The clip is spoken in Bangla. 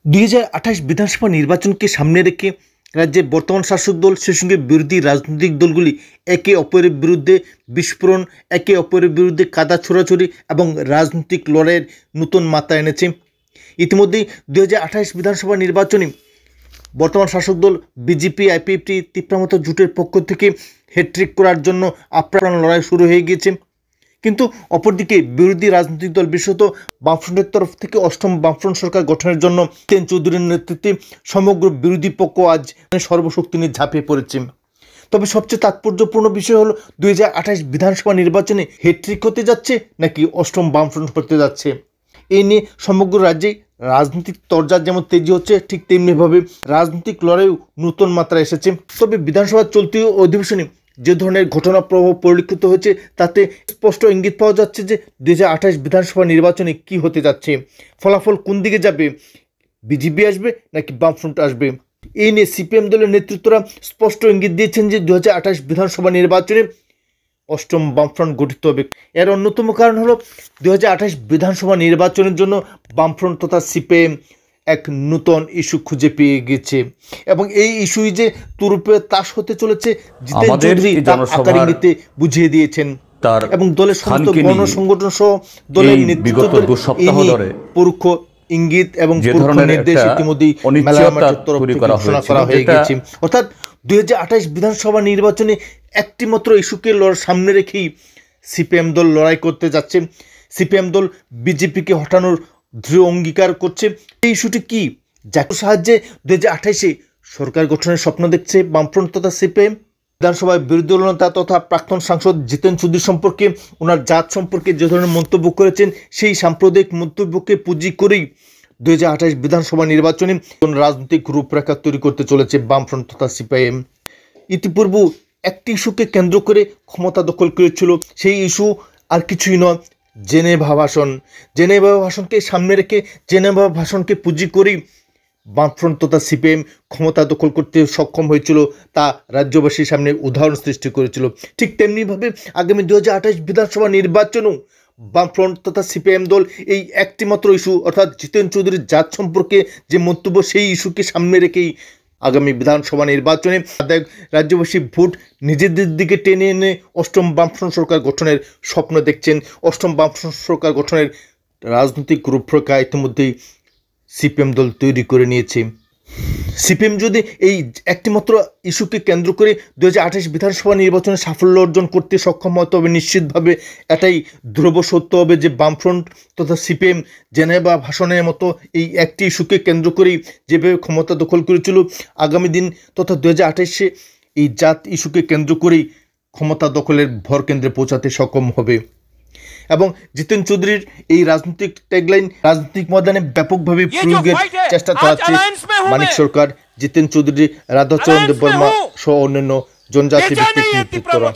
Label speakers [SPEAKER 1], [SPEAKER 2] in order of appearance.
[SPEAKER 1] 2028 বিধানসভা নির্বাচনকে সামনে রেখে রাজ্যের বর্তমান শাসক দল সেই সঙ্গে বিরোধী রাজনৈতিক দলগুলি একে অপরের বিরুদ্ধে বিস্ফোরণ, একে অপরের বিরুদ্ধে কাদা ছোড়াছুড়ি এবং রাজনৈতিক লড়াইয়ের নতুন মাত্রা এনেছে। ইতিমধ্যেই 2028 বিধানসভা নির্বাচনে বর্তমান শাসক দল বিজেপি আইপিএফটি তিপ্রামতো জোটের পক্ষ থেকে হ্যাট্রিক করার জন্য আপ্রাণ লড়াই শুরু হয়ে গিয়েছে। কিন্তু অপরদিকে বিরোধী রাজনৈতিক দল বিশেষত বামফ্রন্টের তরফ থেকে অষ্টম বামফ্রন্ট সরকার গঠনের জন্য জিতেন চৌধুরীর নেতৃত্বে সমগ্র বিরোধী পক্ষ আজ সর্বশক্তি নিয়ে ঝাঁপিয়ে পড়েছে। তবে সবচেয়ে তাৎপর্যপূর্ণ বিষয় হলো 2028 বিধানসভা নির্বাচনে হ্যাট্রিক হতে যাচ্ছে নাকি অষ্টম বামফ্রন্ট হতে যাচ্ছে। এই নিয়ে সমগ্র রাজ্যে রাজনৈতিক তরজা যেমন তেজি হচ্ছে, ঠিক তেমনিভাবে রাজনৈতিক লড়াইও নতুন মাত্রা এসেছে। তবে বিধানসভার চলতি অধিবেশনে যে ধরনের ঘটনা প্রভাব পরিলক্ষিত হয়েছে তাতে স্পষ্ট ইঙ্গিত পাওয়া যাচ্ছে যে 2028 বিধানসভা নির্বাচনে কি হতে যাচ্ছে, ফলাফল কোন দিকে যাবে, বিজেপি আসবে নাকি বামফ্রন্ট আসবে। এই নিয়ে সিপিএম দলের নেতৃত্বরা স্পষ্ট ইঙ্গিত দিয়েছেন যে 2028 বিধানসভা নির্বাচনে অষ্টম বামফ্রন্ট গঠিত হবে। এর অন্যতম কারণ হলো 2028 বিধানসভা নির্বাচনের জন্য বামফ্রন্ট তথা সিপিএম এক নূতন ইস্যু খুঁজে পেয়ে গেছে এবং এই ইস্যুই যে তুরুপে তাস হতে চলেছে জিতেন চৌধুরী আকার ইঙ্গিতে বুঝিয়ে দিয়েছেন এবং দলের সমস্ত গণসংগঠন সহ দলের নেতৃত্ব পরোক্ষ ইঙ্গিত এবং নির্দেশ ইতিমধ্যেই মেলামাটের তরফ থেকে ঘোষণা করা হয়ে গেছে। অর্থাৎ 2028 বিধানসভা নির্বাচনে একটি মাত্র ইস্যুকে সামনে রেখেই সিপিএম দল লড়াই করতে যাচ্ছে। সিপিএম দল বিজেপিকে হটানোর দৃঢ় অঙ্গীকার করছে। এই ইস্যুটি কি, যার সাহায্যে 2028-এ সরকার গঠনের স্বপ্ন দেখছে বামফ্রন্ট তথা সিপিএম। বিধানসভায় বিরোধী দলনেতা তথা প্রাক্তন সাংসদ জিতেন চৌধুরী সম্পর্কে, ওনার জাত সম্পর্কে যে ধরনের মন্তব্য করেছেন সেই সাম্প্রদায়িক মন্তব্যকে পুঁজি করেই 2028 বিধানসভা নির্বাচনে রাজনৈতিক রূপরেখা তৈরি করতে চলেছে বামফ্রন্ট তথা সিপিএম। ইতিপূর্বে একটি ইস্যুকে কেন্দ্র করে ক্ষমতা দখল করেছিল, সেই ইস্যু আর কিছুই নয়, জেনেভা ভাষণ। জেনেভা ভাষণকে সামনে রেখে, জেনেভা ভাষণকে পুঁজি করেই বামফ্রন্ট তথা সিপিএম ক্ষমতা দখল করতে সক্ষম হয়েছিল, তা রাজ্যবাসীর সামনে উদাহরণ সৃষ্টি করেছিল। ঠিক তেমনিভাবে আগামী 2028 বিধানসভা নির্বাচনেও বামফ্রন্ট তথা সিপিএম দল এই একটি মাত্র ইস্যু অর্থাৎ জিতেন চৌধুরীর জাত সম্পর্কে যে মন্তব্য, সেই ইস্যুকে সামনে রেখেই আগামী বিধানসভা নির্বাচনে রাজ্যবাসী ভোট নিজেদের দিকে টেনে এনে অষ্টম বামফ্রন্ট সরকার গঠনের স্বপ্ন দেখছেন। অষ্টম বামফ্রন্ট সরকার গঠনের রাজনৈতিক রূপরেখা ইতিমধ্যেই সিপিএম দল তৈরি করে নিয়েছে। সিপিএম যদি এই একটিমাত্র ইস্যুকে কেন্দ্র করে 2028 বিধানসভা নির্বাচনে সাফল্য অর্জন করতে সক্ষম হয়, তবে নিশ্চিতভাবে এটাই ধ্রুব সত্য হবে যে বামফ্রন্ট তথা সিপিএম জেনেভা ভাষণের মতো এই একটি ইস্যুকে কেন্দ্র করেই যেভাবে ক্ষমতা দখল করেছিল, আগামী দিন তথা 2028-এ এই জাত ইস্যুকে কেন্দ্র করেই ক্ষমতা দখলের ভর কেন্দ্রে পৌঁছাতে সক্ষম হবে। এবং জিতেন চৌধুরীর এই রাজনৈতিক ট্যাগলাইন রাজনৈতিক ময়দানে ব্যাপকভাবে প্রয়োগের চেষ্টা চালাচ্ছে মানিক সরকার, জিতেন চৌধুরী, রাধাচরণ দেববর্মা সহ অন্যান্য জনজাতি ভিত্তিক নেতৃত্বরা।